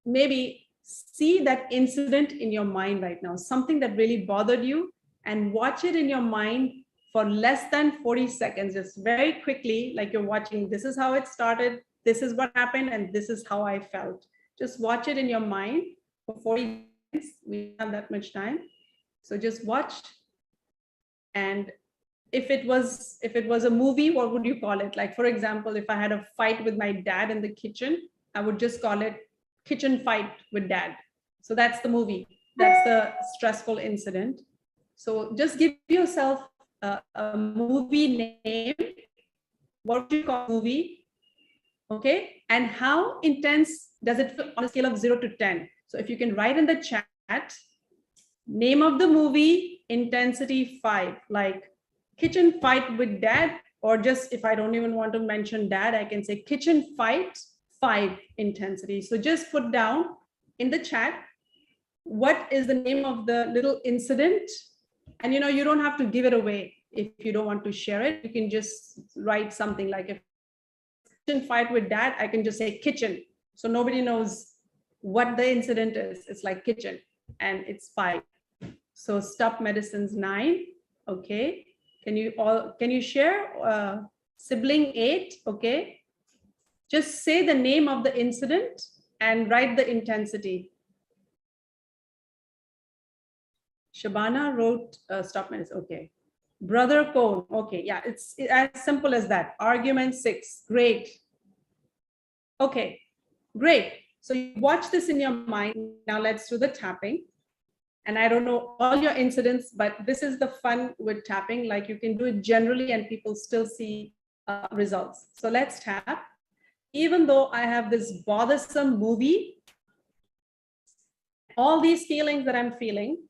maybe see that incident in your mind right now, something that really bothered you, and watch it in your mind for less than 40 seconds, just very quickly, like you're watching, this is how it started, this is what happened, and this is how I felt. Just watch it in your mind for 40 seconds. We don't have that much time. So just watch. And if it was a movie, what would you call it? Like, for example, if I had a fight with my dad in the kitchen, I would just call it kitchen fight with dad. So that's the movie. That's the stressful incident. So just give yourself a movie name. What would you call movie? Okay. And how intense does it feel on a scale of 0 to 10? So if you can write in the chat, name of the movie, intensity 5, like kitchen fight with dad, or just if I don't even want to mention dad, I can say kitchen fight 5 intensity. So just put down in the chat, what is the name of the little incident? And you don't have to give it away. If you don't want to share it, you can just write something like, if kitchen fight with dad, I can just say kitchen. So nobody knows what the incident is. It's like kitchen, and it's 5. So stop medicines 9. Okay. Can you share sibling 8? Okay. Just say the name of the incident and write the intensity. Shabana wrote stop medicine. Okay. Brother Cone. Okay. Yeah, it's as simple as that. Argument 6. Great. Okay, great. So you watch this in your mind. Now let's do the tapping. And I don't know all your incidents, but this is the fun with tapping. Like, you can do it generally and people still see results. So let's tap. Even though I have this bothersome movie, all these feelings that I'm feeling,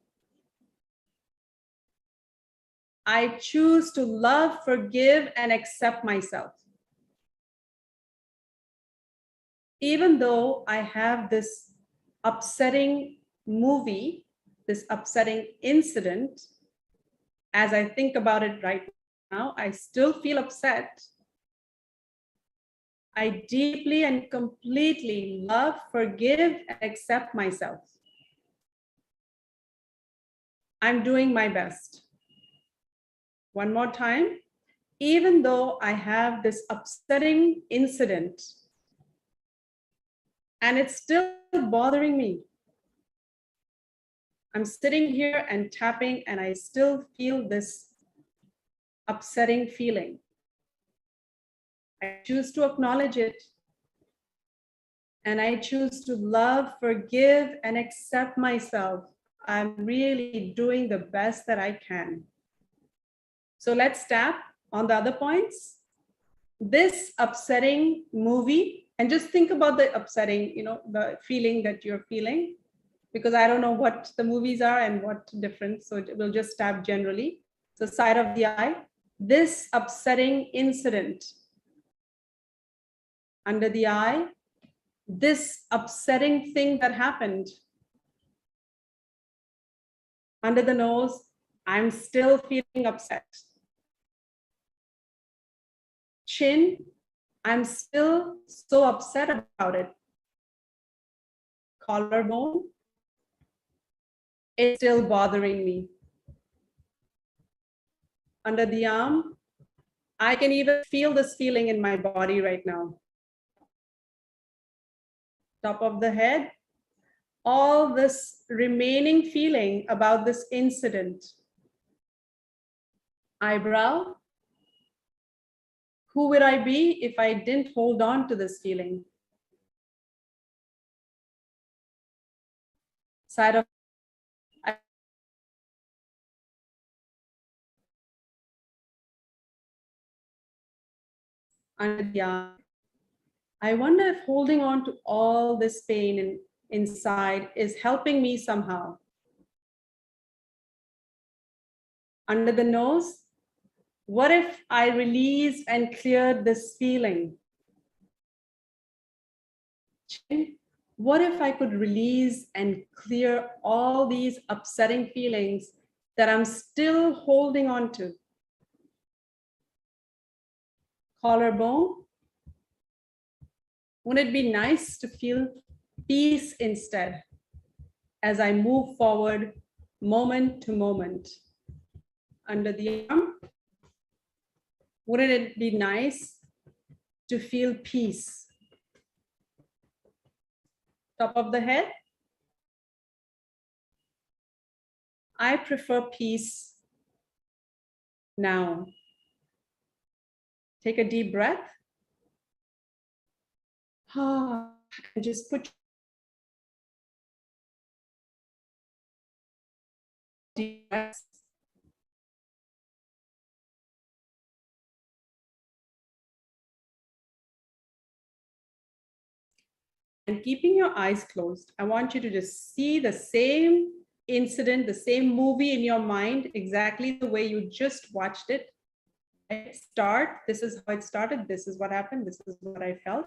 I choose to love, forgive, and accept myself. Even though I have this upsetting movie, this upsetting incident, as I think about it right now, I still feel upset. I deeply and completely love, forgive, and accept myself. I'm doing my best. One more time. Even though I have this upsetting incident and it's still bothering me, I'm sitting here and tapping and I still feel this upsetting feeling. I choose to acknowledge it. And I choose to love, forgive, and accept myself. I'm really doing the best that I can. So let's tap on the other points. This upsetting movie, and just think about the upsetting, the feeling that you're feeling, because I don't know what the movies are and what difference. So we'll just tap generally. So side of the eye, this upsetting incident. Under the eye, this upsetting thing that happened. Under the nose, I'm still feeling upset. Chin, I'm still so upset about it. Collarbone, it's still bothering me. Under the arm, I can even feel this feeling in my body right now. Top of the head, all this remaining feeling about this incident. Eyebrow, who would I be if I didn't hold on to this feeling? Side of under the arm. I wonder if holding on to all this pain inside is helping me somehow. Under the nose, what if I release and clear this feeling? Chin, what if I could release and clear all these upsetting feelings that I'm still holding on to? Collarbone, wouldn't it be nice to feel peace instead as I move forward moment to moment? Under the arm, wouldn't it be nice to feel peace? Top of the head, I prefer peace now. Take a deep breath. And just put deep breaths. And keeping your eyes closed, I want you to just see the same incident, the same movie in your mind, exactly the way you just watched it. Start, this is how it started, this is what happened, this is what I felt.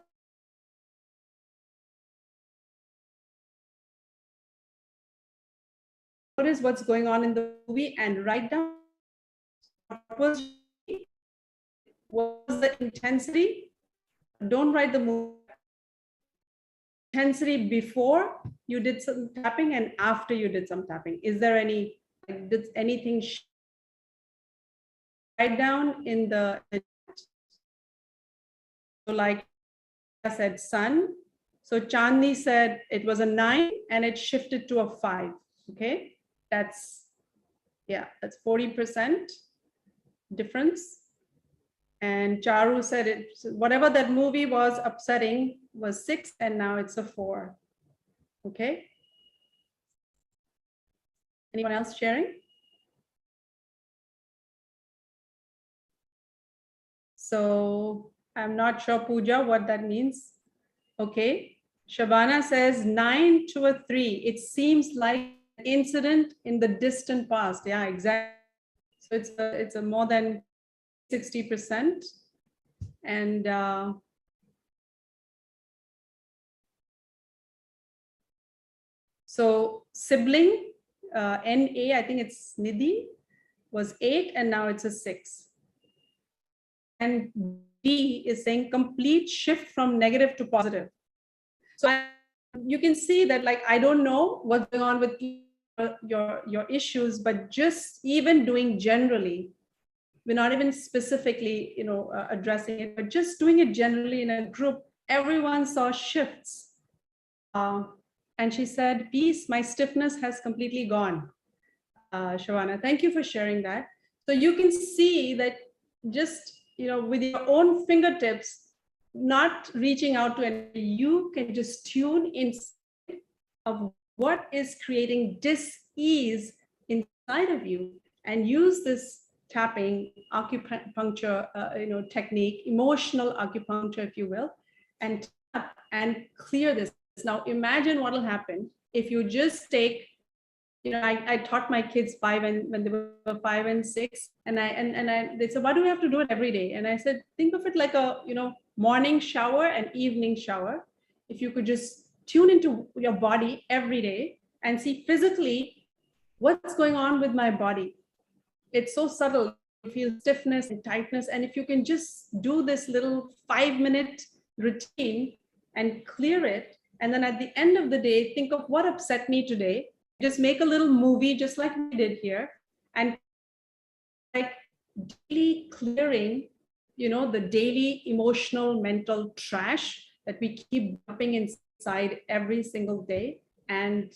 Notice what's going on in the movie and write down what was the intensity. Don't write the movie. Intensity before you did some tapping and after you did some tapping. Is there any, did anything write down in the, so like I said, sun. So Chandni said it was a 9 and it shifted to a 5. Okay, that's, yeah, that's 40% difference. And Charu said it, whatever that movie was upsetting was 6 and now it's a 4. Okay. Anyone else sharing? So I'm not sure, Pooja, what that means. Okay. Shabana says 9 to a 3. It seems like an incident in the distant past. Yeah, exactly. So it's a more than 60%. And so sibling, NA, I think it's Nidhi, was 8 and now it's a 6. And D is saying complete shift from negative to positive. So you can see that, like, I don't know what's going on with your issues, but just even doing generally, we're not even specifically, addressing it, but just doing it generally in a group, everyone saw shifts. And she said, peace, my stiffness has completely gone. Shavana, thank you for sharing that. So you can see that just, with your own fingertips, not reaching out to anybody, you can just tune in of what is creating dis-ease inside of you and use this tapping acupuncture technique, emotional acupuncture, if you will, and tap and clear this. Now imagine what will happen if you just take, I taught my kids when they were 5 and 6, and they said, why do we have to do it every day? And I said, think of it like a morning shower and evening shower. If you could just tune into your body every day and see physically what's going on with my body? It's so subtle. You feel stiffness and tightness. And if you can just do this little 5-minute routine and clear it, and then at the end of the day, think of what upset me today. Just make a little movie, just like we did here, and like daily clearing, the daily emotional, mental trash that we keep dumping inside every single day. And,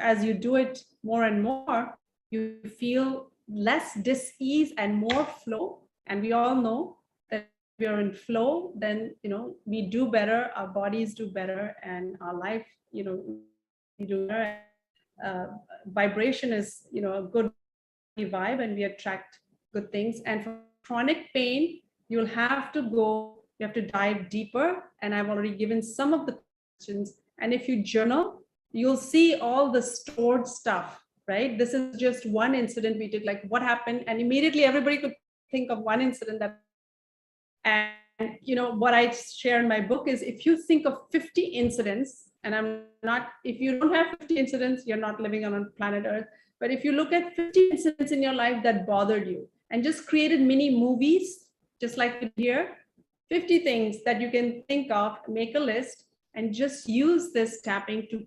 as you do it more and more, you feel less dis-ease and more flow. And we all know that if we are in flow, then, we do better, our bodies do better, and our life, we do better. Vibration is, a good vibe, and we attract good things. And for chronic pain, you have to dive deeper. And I've already given some of the questions. And if you journal, you'll see all the stored stuff, right? This is just one incident we did, like what happened. And immediately everybody could think of one incident and what I share in my book is, if you think of 50 incidents, and if you don't have 50 incidents, you're not living on planet Earth. But if you look at 50 incidents in your life that bothered you and just created mini movies, just like here, 50 things that you can think of, make a list, and just use this tapping to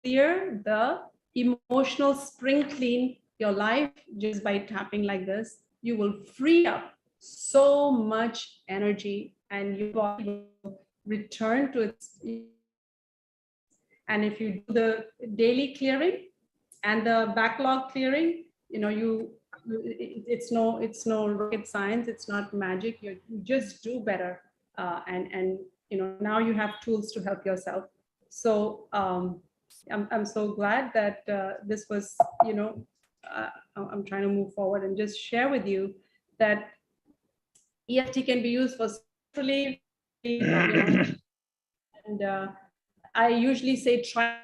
clear the emotional spring clean your life just by tapping like this. You will free up so much energy and your body will return to its. And if you do the daily clearing and the backlog clearing, it's no rocket science, it's not magic. You just do better, and now you have tools to help yourself. So I'm so glad that this was, I'm trying to move forward and just share with you that EFT can be used for relief, and I usually say try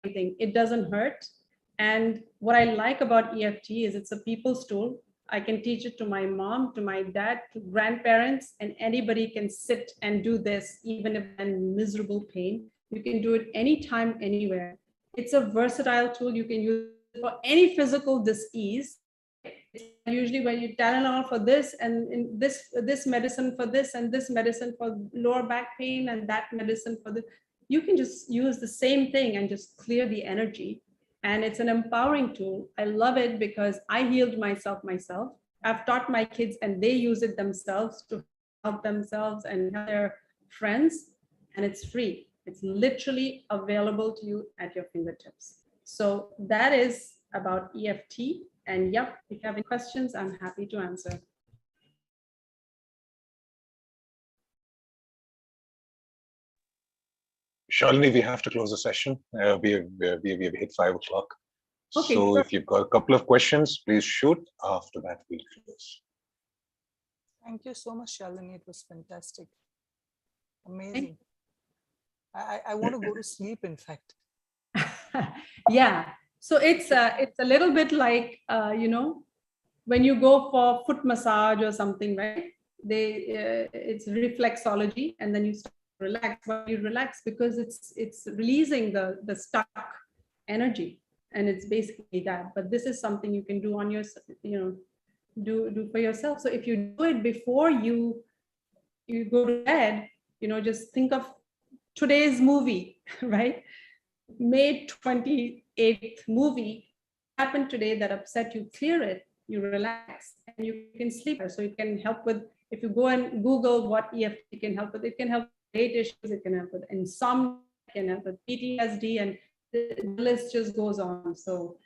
anything. It doesn't hurt. And what I like about EFT is it's a people's tool. I can teach it to my mom, to my dad, to grandparents, and anybody can sit and do this, even if they're in miserable pain. You can do it anytime, anywhere. It's a versatile tool. You can use it for any physical dis-ease. Usually when you Tylenol for this, and this medicine for this, and this medicine for lower back pain, and that medicine for this, you can just use the same thing and just clear the energy. And it's an empowering tool. I love it because I healed myself. I've taught my kids and they use it themselves to help themselves and help their friends. And it's free. It's literally available to you at your fingertips. So that is about EFT. And yep, if you have any questions, I'm happy to answer. Shalini, we have to close the session. We have hit 5 o'clock. Okay, so if you've got a couple of questions, please shoot. After that, we'll close. Thank you so much, Shalini. It was fantastic. Amazing. I want to go to sleep, in fact. Yeah. So it's a little bit like, when you go for foot massage or something, right? It's reflexology, and then you start to relax. When you relax, because it's releasing the stuck energy, and it's basically that. But this is something you can do on your, do for yourself. So if you do it before you go to bed, just think of today's movie, right? May 28th movie happened today that upset you, clear it, you relax, and you can sleep. So it can help with, if you go and Google what EFT can help with, it can help with weight issues, it can help with insomnia, it can help with PTSD, and the list just goes on. So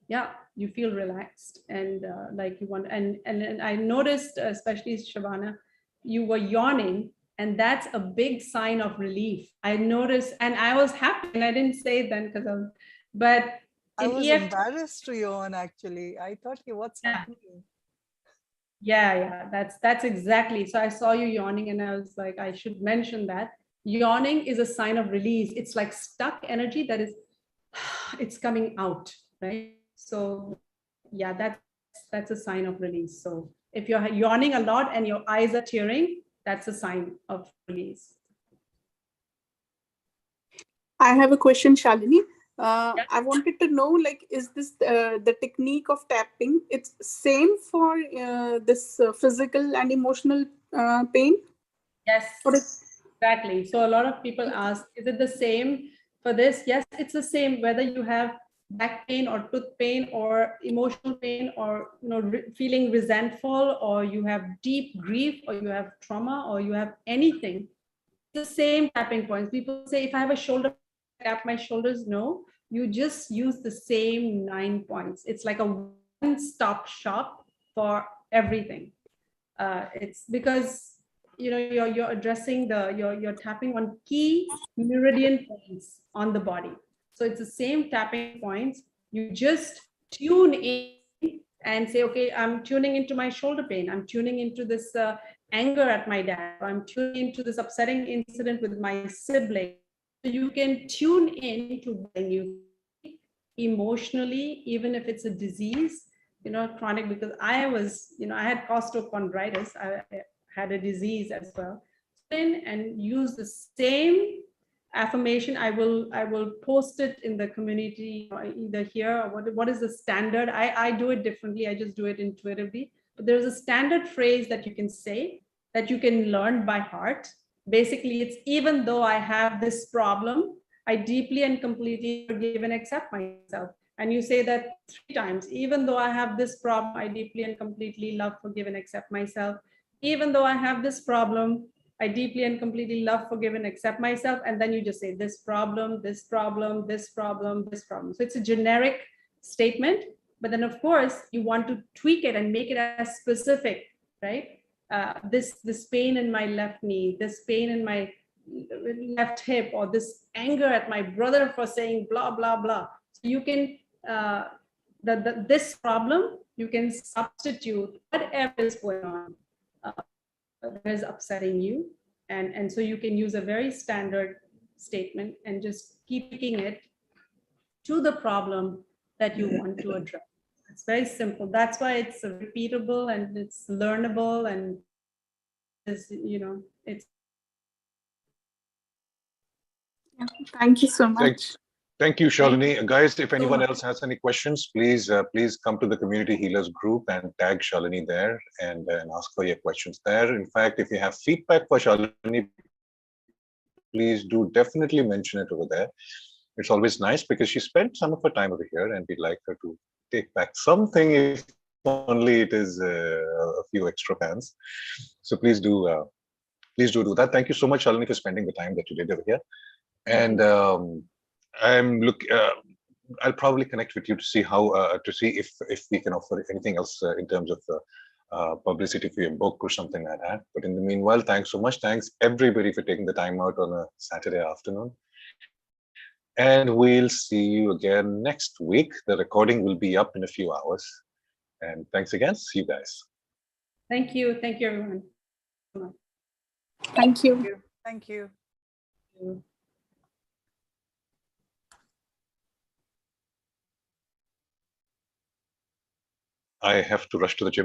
yeah, you feel relaxed and like you want. And I noticed, especially Shabana, you were yawning. And that's a big sign of relief. I noticed, and I was happy, and I didn't say it then because but I was EFT, embarrassed to yawn, actually. I thought, what's happening? Yeah, that's exactly. So I saw you yawning, and I was like, I should mention that. Yawning is a sign of release. It's like stuck energy that is, it's coming out, right? So yeah, that's a sign of release. So if you're yawning a lot and your eyes are tearing, that's a sign of release. I have a question, Shalini. I wanted to know, like, is this the technique of tapping? It's same for this physical and emotional pain? Yes, Or exactly. So a lot of people ask, is it the same for this? Yes, it's the same, whether you have back pain or tooth pain or emotional pain or feeling resentful, or you have deep grief, or you have trauma, or you have anything. The same tapping points. People say, if I have a shoulder, tap my shoulders. No, you just use the same 9 points. It's like a one-stop shop for everything. It's because you're addressing you're tapping on key meridian points on the body. So it's the same tapping points. You just tune in and say, okay, I'm tuning into my shoulder pain. I'm tuning into this anger at my dad. I'm tuning into this upsetting incident with my sibling. So you can tune in to when you emotionally, even if it's a disease, chronic, because I was, I had costochondritis. I had a disease as well. And use the same affirmation. I will post it in the community, either here or what is the standard. I do it differently. I just do it intuitively. But there's a standard phrase that you can say that you can learn by heart. Basically, it's, even though I have this problem, I deeply and completely forgive and accept myself. And you say that 3 times. Even though I have this problem, I deeply and completely love, forgive, and accept myself. Even though I have this problem, I deeply and completely love, forgive, and accept myself. And then you just say this problem, this problem, this problem, this problem. So it's a generic statement. But then, of course, you want to tweak it and make it as specific, right? This pain in my left knee, this pain in my left hip, or this anger at my brother for saying blah, blah, blah. So you can, this problem, you can substitute whatever is going on that is upsetting you. And so you can use a very standard statement and just keep picking it to the problem that you want to address. It's very simple. That's why it's repeatable and it's learnable, and it's, it's. thank you so much. Thank you, Shalini. Guys, if anyone else has any questions, please come to the Community Healers group and tag Shalini there and ask for your questions there. In fact, if you have feedback for Shalini, please do definitely mention it over there. It's always nice because she spent some of her time over here, and we'd like her to take back something, if only it is a few extra pans. So please do that. Thank you so much, Shalini, for spending the time that you did over here. And I'll probably connect with you to see how if we can offer anything else in terms of publicity for your book or something like that. But in the meanwhile, thanks so much. Thanks everybody for taking the time out on a Saturday afternoon. And we'll see you again next week. The recording will be up in a few hours. And thanks again. See you guys. Thank you. Thank you, everyone. Thank you. Thank you. I have to rush to the gym.